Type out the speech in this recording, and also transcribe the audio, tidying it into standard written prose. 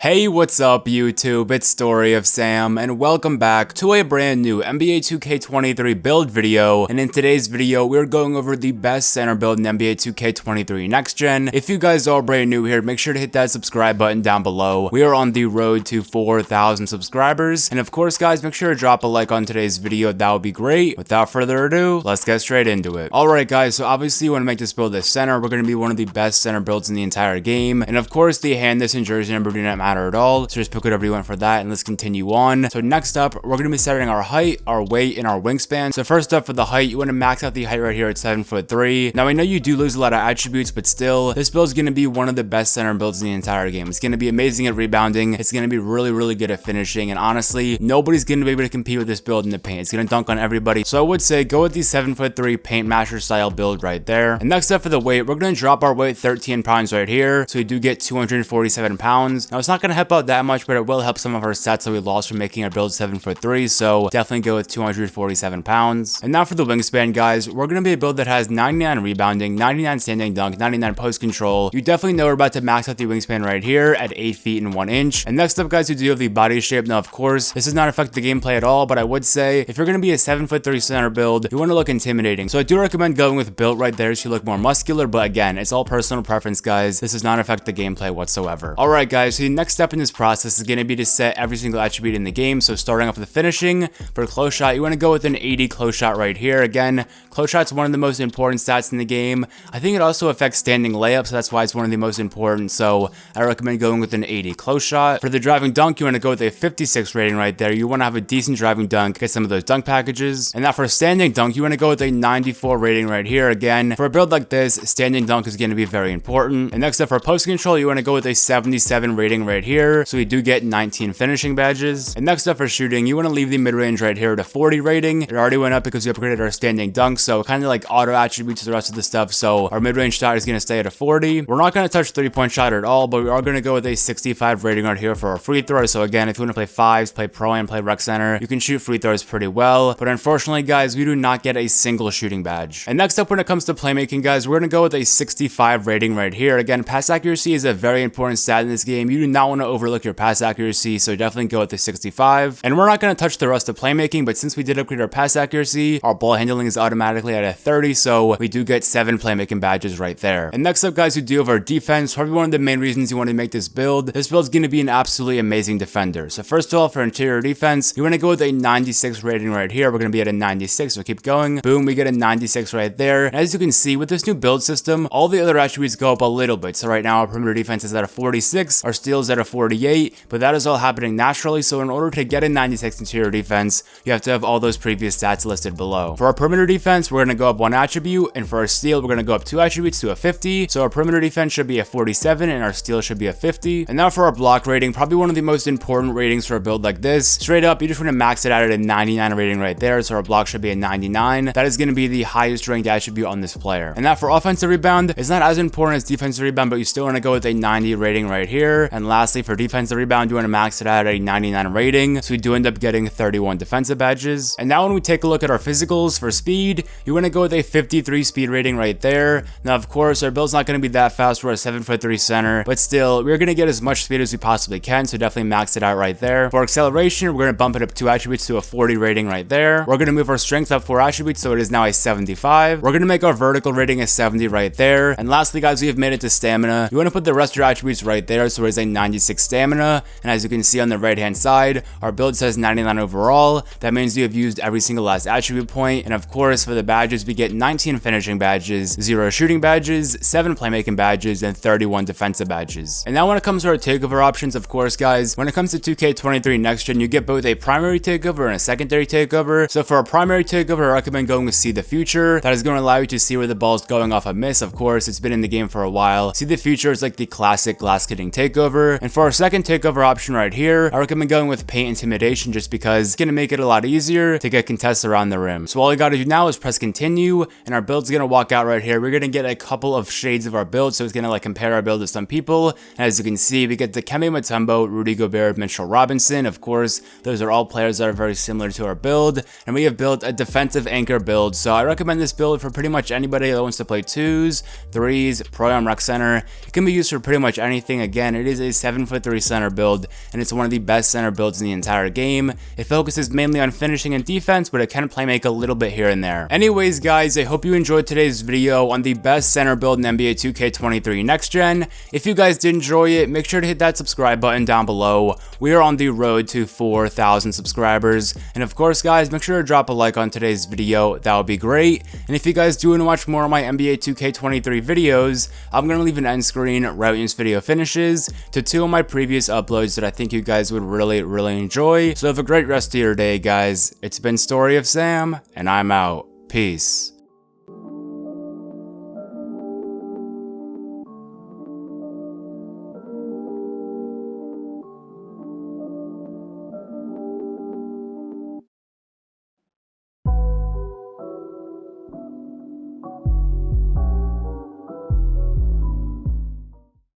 Hey, what's up YouTube? It's Story of Sam, and welcome back to a brand new NBA 2K23 build video. And in today's video, we're going over the best center build in NBA 2K23 Next Gen. If you guys are brand new here, make sure to hit that subscribe button down below. We are on the road to 4,000 subscribers. And of course, guys, make sure to drop a like on today's video. That would be great. Without further ado, let's get straight into it. Alright guys, so obviously you want to make this build a center. We're going to be one of the best center builds in the entire game. And of course, the hand, this, and jersey number do not matter at all, so just pick whatever you want for that, and let's continue on. So next up, we're going to be setting our height, our weight, and our wingspan. So first up, for the height, you want to max out the height right here at 7'3". Now I know you do lose a lot of attributes, but still, this build is going to be one of the best center builds in the entire game. It's going to be amazing at rebounding, it's going to be really good at finishing, and honestly, nobody's going to be able to compete with this build in the paint. It's going to dunk on everybody, so I would say go with the 7'3" paint masher style build right there. And next up, for the weight, we're going to drop our weight 13 pounds right here, so we do get 247 pounds. Now it's not going to help out that much, but it will help some of our stats that we lost from making our build 7'3", so definitely go with 247 pounds. And now for the wingspan, guys, we're going to be a build that has 99 rebounding, 99 standing dunk, 99 post control. You definitely know we're about to max out the wingspan right here at 8 feet and 1 inch. And next up, guys, we do have the body shape. Now of course, this does not affect the gameplay at all, but I would say if you're going to be a 7'3" center build, you want to look intimidating. So I do recommend going with built right there so you look more muscular, but again, it's all personal preference, guys. This does not affect the gameplay whatsoever. Alright guys, so the next step in this process is going to be to set every single attribute in the game. So starting off with the finishing, for close shot, you want to go with an 80 close shot right here. Again, close shot's one of the most important stats in the game. I think it also affects standing layups, so that's why it's one of the most important, so I recommend going with an 80 close shot. For the driving dunk, you want to go with a 56 rating right there. You want to have a decent driving dunk, get some of those dunk packages. And now for standing dunk, you want to go with a 94 rating right here. Again, for a build like this, standing dunk is going to be very important. And next up, for post control, you want to go with a 77 rating right here, so we do get 19 finishing badges. And next up, for shooting, you want to leave the mid-range right here at a 40 rating. It already went up because we upgraded our standing dunk, so kind of like auto attributes to the rest of the stuff, so our mid-range shot is going to stay at a 40. We're not going to touch 3-point shot at all, but we are going to go with a 65 rating right here for our free throws. So again, if you want to play fives, play pro, and play rec center, you can shoot free throws pretty well, but unfortunately, guys, we do not get a single shooting badge. And next up, when it comes to playmaking, guys, we're going to go with a 65 rating right here. Again, pass accuracy is a very important stat in this game. You do not want to overlook your pass accuracy, so definitely go with the 65. And we're not going to touch the rest of playmaking, but since we did upgrade our pass accuracy, our ball handling is automatically at a 30, so we do get 7 playmaking badges right there. And next up, guys, we do have our defense. Probably one of the main reasons you want to make this build. This build is going to be an absolutely amazing defender. So first of all, for interior defense, you want to go with a 96 rating right here. We're going to be at a 96, so keep going. Boom, we get a 96 right there. And as you can see, with this new build system, all the other attributes go up a little bit. So right now, our perimeter defense is at a 46, our steal is at a 48, but that is all happening naturally. So in order to get a 96 interior defense, you have to have all those previous stats listed below. For our perimeter defense, we're going to go up 1 attribute, and for our steal, we're going to go up 2 attributes to a 50. So our perimeter defense should be a 47, and our steal should be a 50. And now for our block rating, probably one of the most important ratings for a build like this. Straight up, you just want to max it out at a 99 rating right there, so our block should be a 99. That is going to be the highest ranked attribute on this player. And now for offensive rebound, it's not as important as defensive rebound, but you still want to go with a 90 rating right here. And lastly, for defensive rebound, you want to max it out at a 99 rating, so we do end up getting 31 defensive badges. And now when we take a look at our physicals, for speed, you want to go with a 53 speed rating right there. Now of course, our build's not going to be that fast. We're a 7'3" center, but still, we're going to get as much speed as we possibly can, so definitely max it out right there. For acceleration, we're going to bump it up 2 attributes to a 40 rating right there. We're going to move our strength up 4 attributes, so it is now a 75. We're going to make our vertical rating a 70 right there. And lastly, guys, we have made it to stamina. You want to put the rest of your attributes right there, so it is a 96 stamina. And as you can see on the right hand side, our build says 99 overall. That means you have used every single last attribute point. And of course, for the badges, we get 19 finishing badges, 0 shooting badges, 7 playmaking badges, and 31 defensive badges. And now when it comes to our takeover options, of course, guys, when it comes to 2K23 Next Gen, you get both a primary takeover and a secondary takeover. So for a primary takeover, I recommend going with See the Future. That is going to allow you to see where the ball is going off a miss. Of course, it's been in the game for a while. See the Future is like the classic glass hitting takeover. And for our second takeover option right here, I recommend going with Paint Intimidation, just because it's going to make it a lot easier to get contests around the rim. So all you got to do now is press continue, and our build's going to walk out right here. We're going to get a couple of shades of our build, so it's going to like compare our build to some people. And as you can see, we get Dikembe Mutombo, Rudy Gobert, Mitchell Robinson. Of course, those are all players that are very similar to our build, and we have built a defensive anchor build. So I recommend this build for pretty much anybody that wants to play 2s, 3s, pro and rec center. It can be used for pretty much anything. Again, it is a 7'3" center build, and it's one of the best center builds in the entire game. It focuses mainly on finishing and defense, but it can play make a little bit here and there. Anyways guys, I hope you enjoyed today's video on the best center build in NBA 2K23 Next Gen. If you guys did enjoy it, make sure to hit that subscribe button down below. We are on the road to 4,000 subscribers, and of course guys, make sure to drop a like on today's video, that would be great. And if you guys do want to watch more of my NBA 2K23 videos, I'm going to leave an end screen right when this video finishes to 2 of my previous uploads that I think you guys would really enjoy. So have a great rest of your day guys. It's been Story of Sam, and I'm out. Peace.